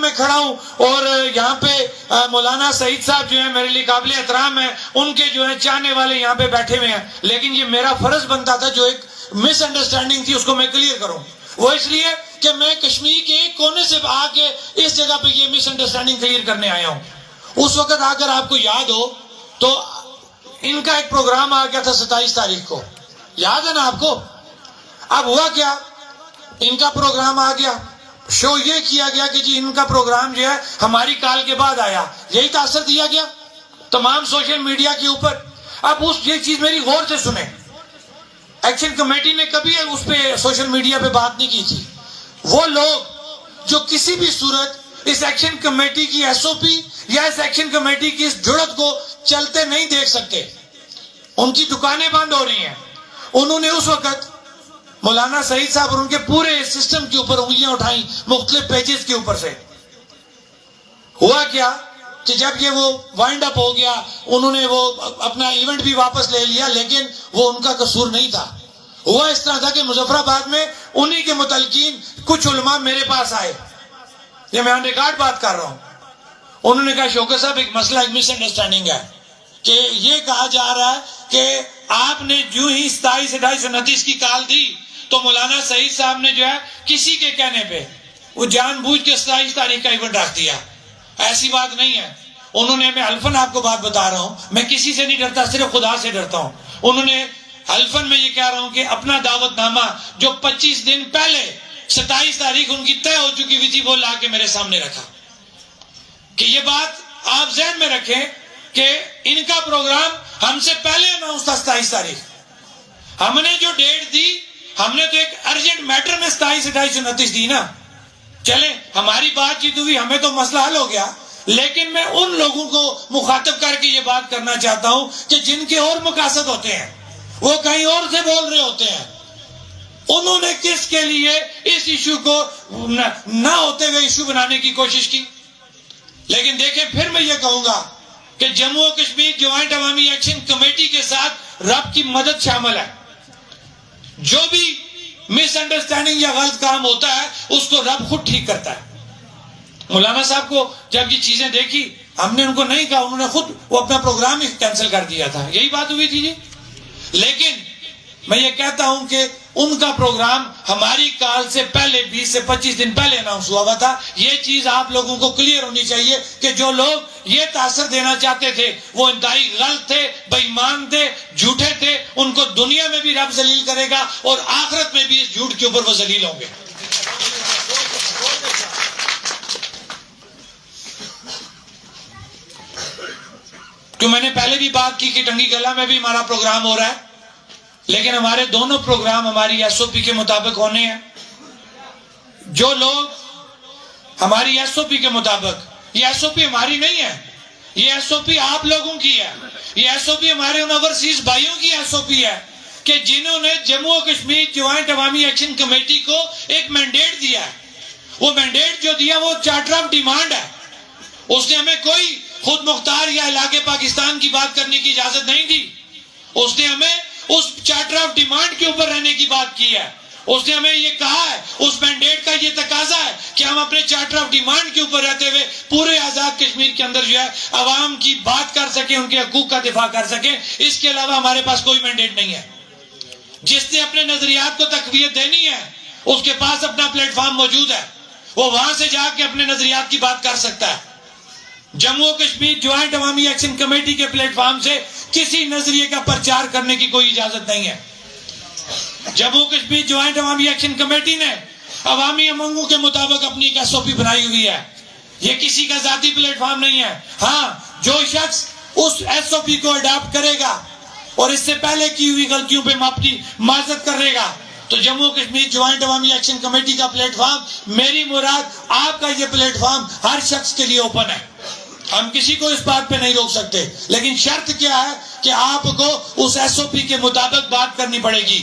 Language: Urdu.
میں کھڑا ہوں اور یہاں پہ مولانا سعید صاحب جو ہیں میرے لیے قابل احترام ہیں، ان کے جو ہیں چاہنے والے یہاں پہ بیٹھے ہوئے ہیں، لیکن یہ میرا فرض بنتا تھا جو ایک مس انڈرسٹینڈنگ تھی اس کو میں کلیئر کروں. وہ اس لیے کہ میں کشمیر کے ایک کونے سے آ کے اس جگہ پہ یہ مس انڈرسٹینڈنگ کلیئر کرنے آیا ہوں. اس وقت اگر آپ کو یاد ہو تو ان کا ایک پروگرام آ گیا تھا 27 تاریخ کو، یاد ہے نا آپ کو؟ اب ہوا کیا، ان کا پروگرام آ گیا، شو یہ کیا گیا کہ جی ان کا پروگرام جو ہے ہماری کال کے بعد آیا، یہی تاثر دیا گیا تمام سوشل میڈیا کے اوپر. اب یہ چیز میری غور سے سنیں، ایکشن کمیٹی نے کبھی اس پہ سوشل میڈیا پہ بات نہیں کی تھی. وہ لوگ جو کسی بھی صورت اس ایکشن کمیٹی کی ایس او پی یا اس ایکشن کمیٹی کی اس جڑت کو چلتے نہیں دیکھ سکتے، ان کی دکانیں بند ہو رہی ہیں. انہوں نے اس وقت مولانا سعید صاحب اور ان کے پورے سسٹم کے اوپر انگلیاں اٹھائیں مختلف پیجز کے اوپر سے. ہوا کیا کہ جب یہ وہ وائنڈ اپ ہو گیا، انہوں نے وہ اپنا ایونٹ بھی واپس لے لیا، لیکن وہ ان کا قصور نہیں تھا. ہوا اس طرح تھا کہ مظفر آباد میں انہی کے متعلقین کچھ علماء میرے پاس آئے، یہ میں آن ریکارڈ بات کر رہا ہوں. انہوں نے کہا شوکت صاحب ایک مسئلہ، ایک مس انڈرسٹینڈنگ ہے کہ یہ کہا جا رہا ہے کہ آپ نے جو ہی 27 28 29 کی کال دی تو مولانا سعید صاحب نے جو ہے کسی کے کہنے پہ وہ جان بوجھ کے 27 تاریخ کا ایونٹ رکھ دیا. ایسی بات نہیں ہے. انہوں نے، میں حلفاً آپ کو بات بتا رہا ہوں، میں کسی سے نہیں ڈرتا، صرف خدا سے ڈرتا ہوں. انہوں نے حلفاً میں یہ کہہ رہا ہوں کہ اپنا دعوت نامہ جو 25 دن پہلے 27 تاریخ ان کی طے ہو چکی ہوئی تھی وہ لا کے میرے سامنے رکھا. کہ یہ بات آپ ذہن میں رکھیں کہ ان کا پروگرام ہم سے پہلے اناؤنس تھا 27 تاریخ. ہم نے جو ڈیٹ دی، ہم نے تو ایک ارجنٹ میٹر میں 27 28 29 دی نا. چلیں ہماری بات چیت ہوئی، ہمیں تو مسئلہ حل ہو گیا. لیکن میں ان لوگوں کو مخاطب کر کے یہ بات کرنا چاہتا ہوں کہ جن کے اور مقاصد ہوتے ہیں، وہ کہیں اور سے بول رہے ہوتے ہیں. انہوں نے کس کے لیے اس ایشو کو نہ ہوتے ہوئے ایشو بنانے کی کوشش کی. لیکن دیکھیں پھر میں یہ کہوں گا کہ جموں و کشمیر جوائنٹ عوامی ایکشن کمیٹی کے ساتھ رب کی مدد شامل ہے. جو بھی مس انڈرسٹینڈنگ یا غلط کام ہوتا ہے اس کو رب خود ٹھیک کرتا ہے. مولانا صاحب کو جب یہ چیزیں دیکھی، ہم نے ان کو نہیں کہا، انہوں نے خود وہ اپنا پروگرام ہی کینسل کر دیا تھا. یہی بات ہوئی تھی جی. لیکن میں یہ کہتا ہوں کہ ان کا پروگرام ہماری کال سے پہلے 20 سے 25 دن پہلے اناؤنس ہوا تھا. یہ چیز آپ لوگوں کو کلیئر ہونی چاہیے کہ جو لوگ یہ تاثر دینا چاہتے تھے وہ انتہائی غلط تھے، بے ایمان تھے، جھوٹے تھے. ان کو دنیا میں بھی رب ذلیل کرے گا اور آخرت میں بھی اس جھوٹ کے اوپر وہ ذلیل ہوں گے. تو میں نے پہلے بھی بات کی کہ ٹنگی گلا میں بھی ہمارا پروگرام ہو رہا ہے، لیکن ہمارے دونوں پروگرام ہماری ایس او پی کے مطابق ہونے ہیں. جو لوگ ہماری ایس او پی کے مطابق، یہ ایس او پی ہماری نہیں ہے، یہ ایس او پی آپ لوگوں کی ہے. یہ ایس او پی ہمارے ان اوورسیز بھائیوں کی ایس او پی ہے کہ جنہوں نے جموں و کشمیر جوائنٹ عوامی ایکشن کمیٹی کو ایک مینڈیٹ دیا ہے. وہ مینڈیٹ جو دیا وہ چارٹر آف ڈیمانڈ ہے. اس نے ہمیں کوئی خود مختار یا علاقے پاکستان کی بات کرنے کی اجازت نہیں دی. اس نے ہمیں اس چارٹر آف ڈیمانڈ کے اوپر رہنے کی بات کی ہے. اس نے ہمیں یہ کہا ہے، اس مینڈیٹ کا یہ تقاضا ہے کہ ہم اپنے چارٹر آف ڈیمانڈ کے اوپر رہتے ہوئے پورے آزاد کشمیر کے اندر جو ہے عوام کی بات کر سکیں، ان کے حقوق کا دفاع کر سکیں. اس کے علاوہ ہمارے پاس کوئی مینڈیٹ نہیں ہے. جس نے اپنے نظریات کو تقویت دینی ہے اس کے پاس اپنا پلیٹ فارم موجود ہے، وہ وہاں سے جا کے اپنے نظریات کی بات کر سکتا ہے. جموں و کشمیر جوائنٹ عوامی ایکشن کمیٹی کے پلیٹ فارم سے کسی نظریے کا پرچار کرنے کی کوئی اجازت نہیں ہے. جموں و کشمیر جوائنٹ عوامی ایکشن کمیٹی نے عوامی امنگوں کے مطابق اپنی ایک ایس او پی بنائی ہوئی ہے. یہ کسی کا ذاتی پلیٹ فارم نہیں ہے. ہاں، جو شخص اس ایس او پی کو اڈاپٹ کرے گا اور اس سے پہلے کی ہوئی غلطیوں پہ اپنی معذرت کرے گا تو جموں و کشمیر جوائنٹ عوامی ایکشن کمیٹی کا پلیٹ فارم، میری مراد آپ کا یہ پلیٹ فارم ہر شخص کے لیے اوپن ہے. ہم کسی کو اس بات پہ نہیں روک سکتے، لیکن شرط کیا ہے کہ آپ کو اس ایس او پی کے مطابق بات کرنی پڑے گی.